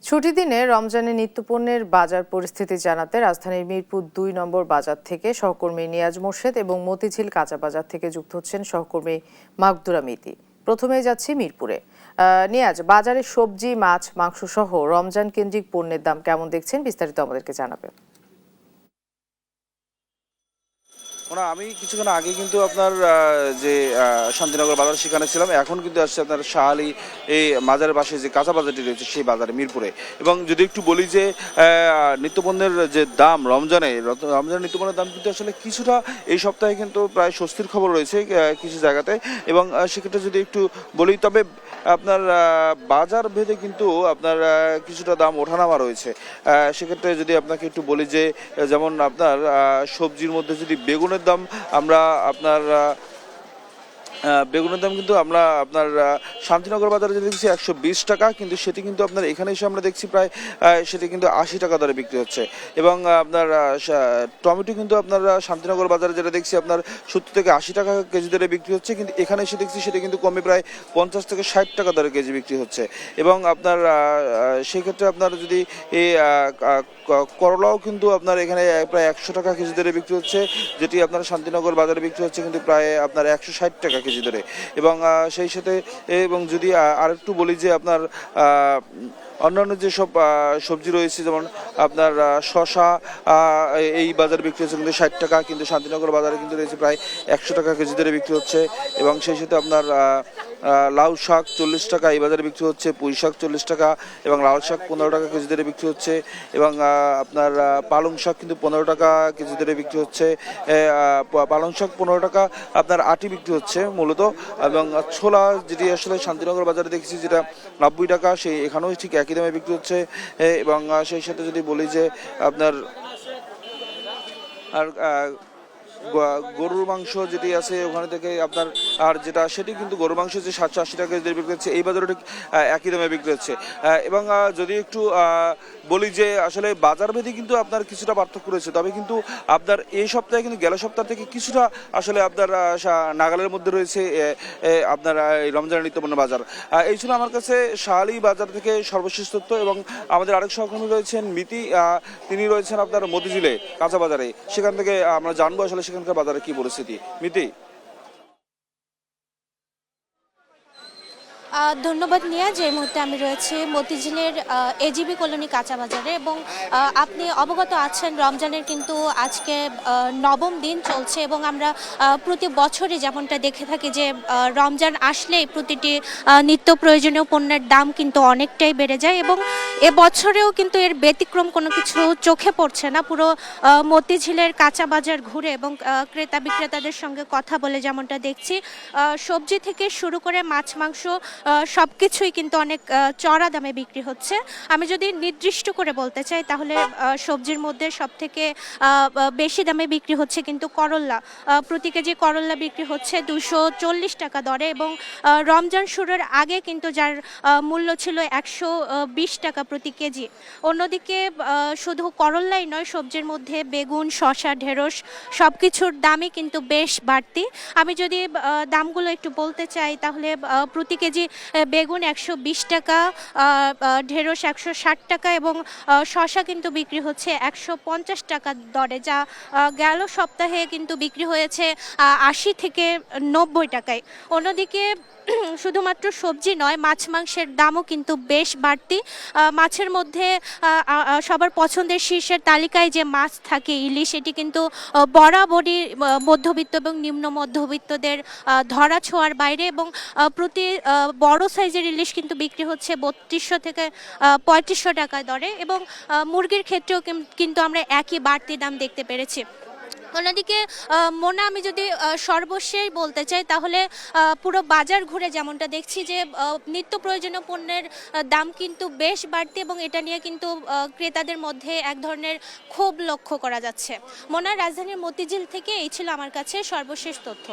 ছুটি দিনে রমজানে নিত্যপণ্যের বাজার পরিস্থিতি জানাতে রাজধানীর মিরপুর ২ নম্বর বাজার থেকে সহকর্মী নিয়াজ মোর্শেদ এবং মতিঝিল কাঁচা বাজার থেকে যুক্ত হচ্ছেন সহকর্মী মাকদুরা মিতি। প্রথমে যাচ্ছি মিরপুরে। নিয়াজ, বাজারে সবজি, মাছ, মাংস সহ রমজান কেন্দ্রিক পণ্যের দাম কেমন দেখছেন, বিস্তারিত আমাদেরকে জানাবেন। আমি কিছুক্ষণ আগে কিন্তু আপনার যে শান্তিনগর বাজার সেখানে ছিলাম। এখন কিন্তু আসছে আপনার শাহ আলী এই মাজারের পাশে যে কাঁচা বাজারটি রয়েছে সেই বাজারে মিরপুরে। এবং যদি একটু বলি যে নিত্যপণ্যের যে দাম রমজানের নিত্যপণ্যের দাম কিন্তু আসলে কিছুটা এই সপ্তাহে কিন্তু প্রায় স্বস্তির খবর রয়েছে কিছু জায়গাতে। এবং সেক্ষেত্রে যদি একটু বলি, তবে আপনার বাজার ভেদে কিন্তু আপনার কিছুটা দাম ওঠানামা রয়েছে। সেক্ষেত্রে যদি আপনাকে একটু বলি যে যেমন আপনার সবজির মধ্যে যদি বেগুনের দাম আমরা আপনার বেগুনের দাম কিন্তু আমরা আপনার শান্তিনগর বাজারে যদি দেখছি ১২০ টাকা, কিন্তু সেটি কিন্তু আপনার এখানে এসে আমরা দেখছি প্রায় সেটি কিন্তু ৮০ টাকা দরে বিক্রি হচ্ছে। এবং আপনার টমেটো কিন্তু আপনার শান্তিনগর বাজারে যেটা দেখছি আপনার ৭০ থেকে ৮০ টাকা কেজি দরে বিক্রি হচ্ছে, কিন্তু এখানে এসে দেখছি সেটা কিন্তু কমে প্রায় ৫০ থেকে ৬০ টাকা দরে কেজি বিক্রি হচ্ছে। এবং আপনার সেক্ষেত্রে আপনার যদি এই করলাও কিন্তু আপনার এখানে প্রায় ১০০ টাকা কেজি দরে বিক্রি হচ্ছে, যেটি আপনার শান্তিনগর বাজারে বিক্রি হচ্ছে কিন্তু প্রায় আপনার ১৬০ টাকা কেজি দরে। এবং সেই সাথে এবং যদি আরেকটু বলি যে আপনার অন্যান্য যেসব সবজি রয়েছে, যেমন আপনার শশা এই বাজারে বিক্রি হচ্ছে কিন্তু ৬০ টাকা, কিন্তু শান্তিনগর বাজারে কিন্তু রয়েছে প্রায় ১০০ টাকা কেজি দরে বিক্রি হচ্ছে। এবং সেই সাথে আপনার লাউ শাক ৪০ টাকা এই বাজারে বিক্রি হচ্ছে, পুঁই শাক ৪০ টাকা এবং লাল শাক ১৫ টাকা কেজি দরে বিক্রি হচ্ছে। এবং আপনার পালং শাক কিন্তু ১৫ টাকা কেজি দরে বিক্রি হচ্ছে। পালং শাক ১৫ টাকা আপনার আটি বিক্রি হচ্ছে মূলত। এবং ছোলা যেটি আসলে শান্তিনগর বাজারে দেখেছি যেটা ৯০ টাকা, সেই এখানেও ঠিক একই দামে বিক্রি হচ্ছে। এবং সেই সাথে যদি বলি যে আপনার আর গরুর মাংস যেটি আছে ওখানে থেকে আপনার আর যেটা সেটি কিন্তু গরুর মাংস যে ৭৮০ টাকা কেজি বিক্রি হচ্ছে, এই বাজারে ঠিক একই দামে বিক্রি হচ্ছে। এবং যদি একটু বলি যে আসলে বাজার ভেদে কিন্তু আপনার কিছুটা পার্থক্য রয়েছে, তবে কিন্তু আপনার এই সপ্তাহে কিন্তু গেল সপ্তাহ থেকে কিছুটা আসলে আপনার নাগালের মধ্যে রয়েছে আপনার এই রমজানের নিত্যপণ্য বাজার। এই ছিল আমার কাছে শাহ আলী বাজার থেকে সর্বশেষ তথ্য। এবং আমাদের আরেক সহকর্মী রয়েছেন মিতি, তিনি রয়েছেন আপনার মতিঝিলে কাঁচা বাজারে। সেখান থেকে আমরা জানবো আসলে সেখানকার বাজারে কি পরিস্থিতি। মিতি। ধন্যবাদ নিয়া। যে মুহূর্তে আমি রয়েছি মতিঝিলের এজিবি কলোনি কাঁচা বাজারে, এবং আপনি অবগত আছেন রমজানের কিন্তু আজকে নবম দিন চলছে, এবং আমরা প্রতি বছরই যেমনটা দেখে থাকি যে রমজান আসলেই প্রতিটি নিত্য প্রয়োজনীয় পণ্যের দাম কিন্তু অনেকটাই বেড়ে যায়, এবং এবছরেও কিন্তু এর ব্যতিক্রম কোনো কিছু চোখে পড়ছে না। পুরো মতিঝিলের কাঁচা বাজার ঘুরে এবং ক্রেতা বিক্রেতাদের সঙ্গে কথা বলে যেমনটা দেখছি, সবজি থেকে শুরু করে মাছ মাংস সব কিছুই কিন্তু অনেক চড়া দামে বিক্রি হচ্ছে। আমি যদি নির্দিষ্ট করে বলতে চাই তাহলে সবজির মধ্যে সবথেকে বেশি দামে বিক্রি হচ্ছে কিন্তু করল্লা। প্রতি কেজি করল্লা বিক্রি হচ্ছে ২৪০ টাকা দরে, এবং রমজান শুরুর আগে কিন্তু যার মূল্য ছিল ১২০ টাকা প্রতি কেজি। অন্যদিকে শুধু করল্লাই নয়, সবজির মধ্যে বেগুন, শসা, ঢেঁড়স সব কিছুর দামই কিন্তু বেশ বাড়তি। আমি যদি দামগুলো একটু বলতে চাই তাহলে প্রতি কেজি বেগুন ১২০ টাকা, ঢেঁড়স ১৬০ টাকা, এবং শসা কিন্তু বিক্রি হচ্ছে ১৫০ টাকা দরে, যা গেল সপ্তাহে কিন্তু বিক্রি হয়েছে ৮০ থেকে ৯০ টাকায়। অন্যদিকে শুধুমাত্র সবজি নয়, মাছ মাংসের দামও কিন্তু বেশ বাড়তি। মাছের মধ্যে সবার পছন্দের শীর্ষের তালিকায় যে মাছ থাকে ইলিশ, এটি কিন্তু বরাবরই মধ্যবিত্ত এবং নিম্ন মধ্যবিত্তদের ধরা ছোঁয়ার বাইরে, এবং প্রতি বড় সাইজের ইলিশ কিন্তু বিক্রি হচ্ছে ৩২০০ থেকে ৩৫০০ টাকা দরে, এবং মুরগির ক্ষেত্রেও কিন্তু আমরা একই বাড়তি দাম দেখতে পেরেছি। অন্যদিকে মোনা, আমি যদি সর্বশেষ বলতে চাই তাহলে পুরো বাজার ঘুরে যেমনটা দেখছি যে নিত্য প্রয়োজনীয় পণ্যের দাম কিন্তু বেশ বাড়তি, এবং এটা নিয়ে কিন্তু ক্রেতাদের মধ্যে এক ধরনের ক্ষোভ লক্ষ্য করা যাচ্ছে। মোনা, রাজধানীর মতিঝিল থেকে এই ছিল আমার কাছে সর্বশেষ তথ্য।